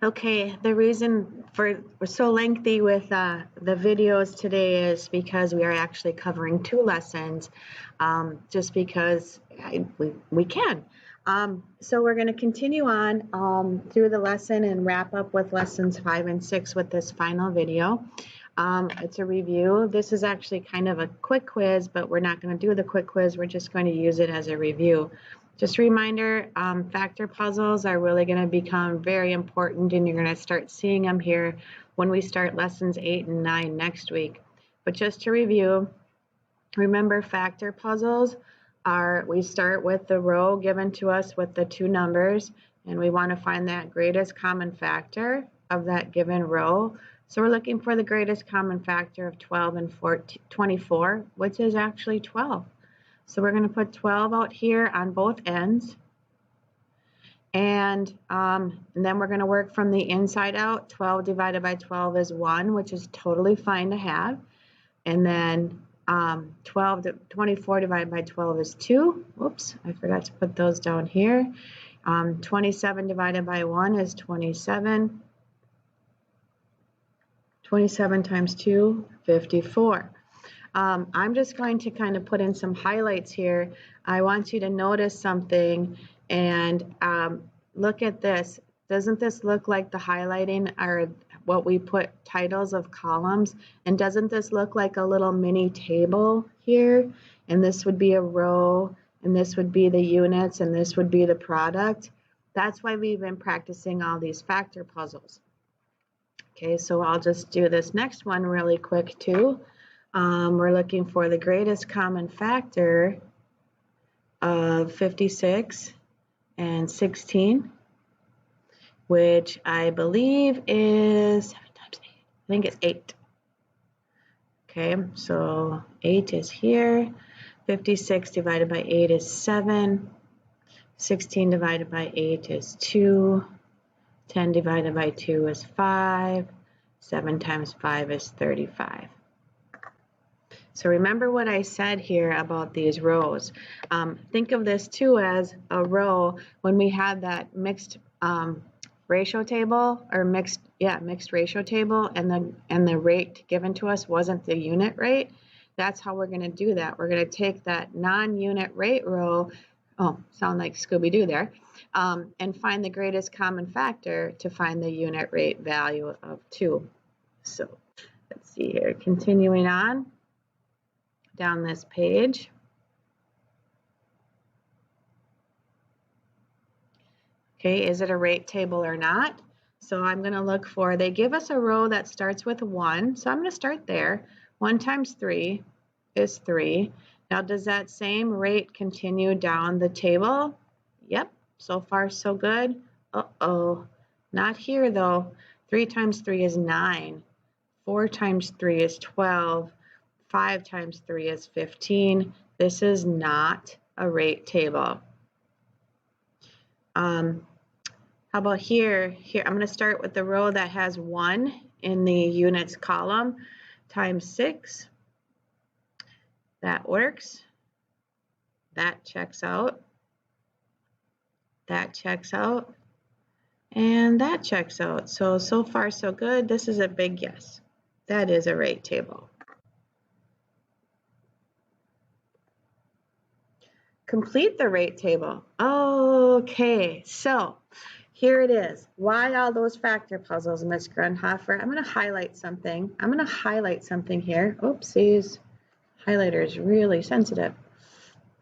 Okay, the reason we're so lengthy with the videos today is because we are actually covering 2 lessons, just because we can. So we're going to continue on through the lesson and wrap up with lessons 5 and 6 with this final video. It's a review. This is actually kind of a quick quiz, but we're not going to do the quick quiz. We're just going to use it as a review. Just a reminder, factor puzzles are really going to become very important, and you're going to start seeing them here when we start lessons 8 and 9 next week. But just to review, remember factor puzzles are, we start with the row given to us with the 2 numbers, and we want to find that greatest common factor of that given row. So we're looking for the greatest common factor of 12 and 24, which is actually 12. So we're going to put 12 out here on both ends. And then we're going to work from the inside out. 12 divided by 12 is 1, which is totally fine to have. And then 24 divided by 12 is 2. Whoops, I forgot to put those down here. 27 divided by 1 is 27. 27 times 2, 54. I'm just going to kind of put in some highlights here. I want you to notice something and look at this. Doesn't this look like the highlighting or what we put titles of columns? And doesn't this look like a little mini table here? And this would be a row, and this would be the units, and this would be the product. That's why we've been practicing all these factor puzzles. Okay, so I'll just do this next one really quick too. We're looking for the greatest common factor of 56 and 16, which I believe is 7 times 8. I think it's 8. Okay, so 8 is here. 56 divided by 8 is 7. 16 divided by 8 is 2. 10 divided by 2 is 5. 7 times 5 is 35. So remember what I said here about these rows. Think of this too as a row when we had that mixed ratio table, or mixed ratio table, and the rate given to us wasn't the unit rate. That's how we're going to do that. We're going to take that non-unit rate row, sound like Scooby-Doo there, and find the greatest common factor to find the unit rate value of 2. So let's see here, continuing on down this page. Okay, is it a rate table or not? So I'm going to look for, they give us a row that starts with 1, so I'm going to start there. 1 times 3 is 3. Now, does that same rate continue down the table? Yep, so far so good. Uh-oh, not here though. 3 times 3 is 9. 4 times 3 is 12. 5 times 3 is 15. This is not a rate table. How about here? Here, I'm going to start with the row that has 1 in the units column times 6. That works. That checks out. That checks out. And that checks out. So far so good. This is a big yes. That is a rate table. Complete the rate table. Okay, so here it is. Why all those factor puzzles, Miss Grundhofer? I'm going to highlight something. I'm going to highlight something here. Oopsies. Highlighter is really sensitive.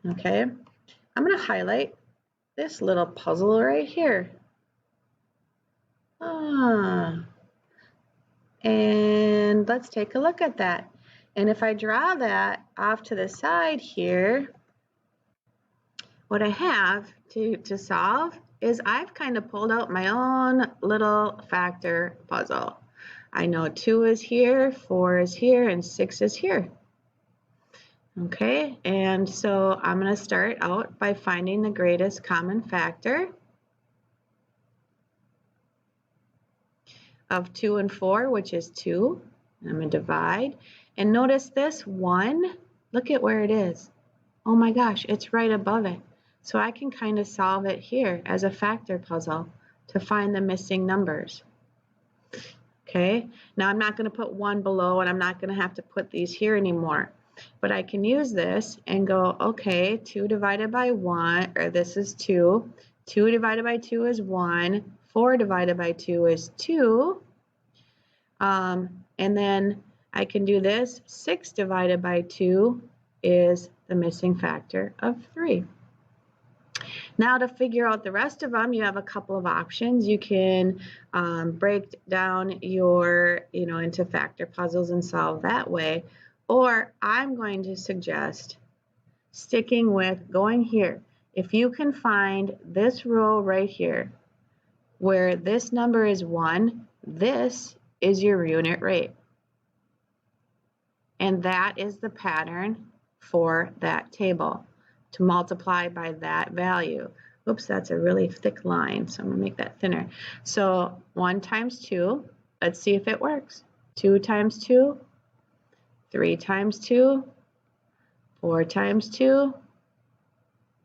Okay, I'm going to highlight this little puzzle right here. And let's take a look at that. And if I draw that off to the side here, what I have to solve is I've kind of pulled out my own little factor puzzle. I know 2 is here, 4 is here, and 6 is here. Okay, and so I'm going to start out by finding the greatest common factor of 2 and 4, which is 2. I'm going to divide. And notice this 1, look at where it is. Oh my gosh, it's right above it. So I can kind of solve it here as a factor puzzle to find the missing numbers. Okay, now I'm not going to put 1 below, and I'm not going to have to put these here anymore. But I can use this and go, okay, 2 divided by 1, or this is 2. 2 divided by 2 is 1. 4 divided by 2 is 2. And then I can do this. 6 divided by 2 is the missing factor of 3. Now to figure out the rest of them, you have a couple of options. You can break down your, into factor puzzles and solve that way. Or I'm going to suggest sticking with going here. If you can find this row right here, where this number is 1, this is your unit rate. And that is the pattern for that table, to multiply by that value. Oops, that's a really thick line, so I'm going to make that thinner. So 1 times 2, let's see if it works. 2 times 2, 3 times 2, 4 times 2,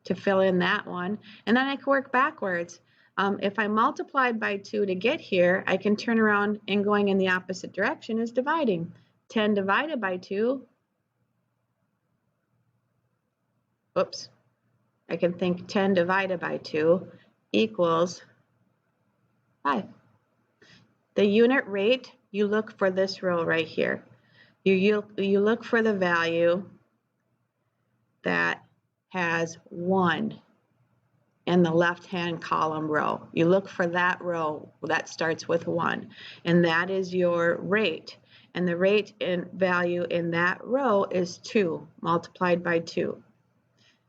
to fill in that one. And then I can work backwards. If I multiplied by 2 to get here, I can turn around and going in the opposite direction is dividing. 10 divided by 2, oops, I can think 10 divided by 2 equals 5. The unit rate, you look for this row right here. You look for the value that has 1 in the left-hand column row. You look for that row that starts with 1, and that is your rate. And the rate in value in that row is 2 multiplied by 2.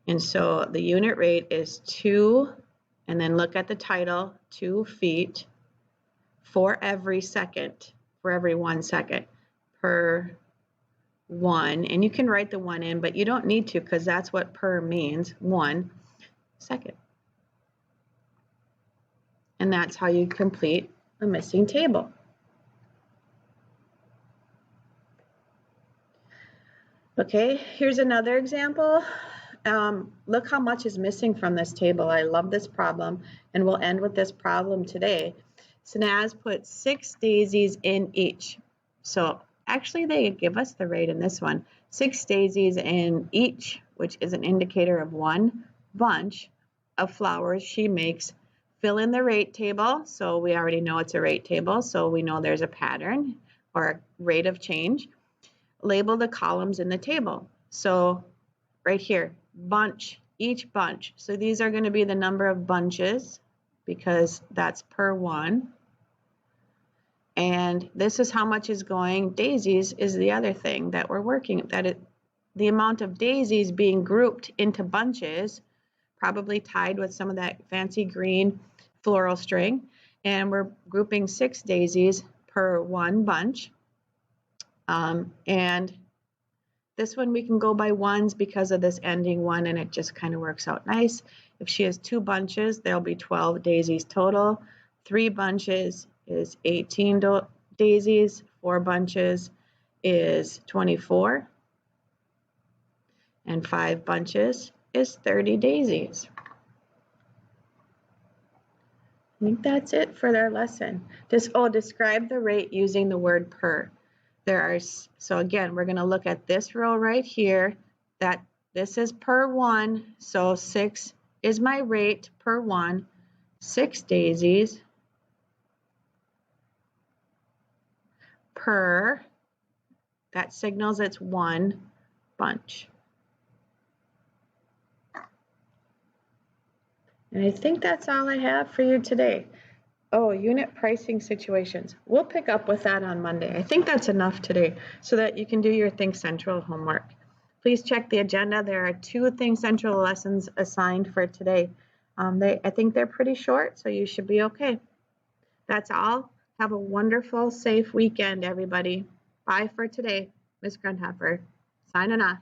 And so the unit rate is 2, and then look at the title, 2 feet for every second, for every 1 second per 1. And you can write the 1 in, but you don't need to, because that's what per means, 1 second. And that's how you complete a missing table. Okay, here's another example. Look how much is missing from this table. I love this problem, and we'll end with this problem today. Sanaz put 6 daisies in each. So actually they give us the rate in this one. 6 daisies in each, which is an indicator of 1 bunch of flowers she makes. Fill in the rate table. So we already know it's a rate table, so we know there's a pattern or a rate of change. Label the columns in the table. So right here, bunch, each bunch. So these are going to be the number of bunches, because that's per 1. And this is how much is going. Daisies is the other thing that we're working, the amount of daisies being grouped into bunches, probably tied with some of that fancy green floral string. And we're grouping 6 daisies per 1 bunch. And this one we can go by ones because of this ending 1, and it just kind of works out nice. If she has 2 bunches, there'll be 12 daisies total. 3 bunches is 18 daisies. 4 bunches is 24. And 5 bunches is 30 daisies. I think that's it for their lesson. Describe the rate using the word per. So again, we're going to look at this row right here, that this is per 1, so 6 is my rate per 1, 6 daisies per, that signals it's 1 bunch. And I think that's all I have for you today. Oh, unit pricing situations. We'll pick up with that on Monday. I think that's enough today so that you can do your Think Central homework. Please check the agenda. There are 2 Think Central lessons assigned for today. I think they're pretty short, so you should be okay. That's all. Have a wonderful, safe weekend, everybody. Bye for today. Ms. Grundhofer, signing off.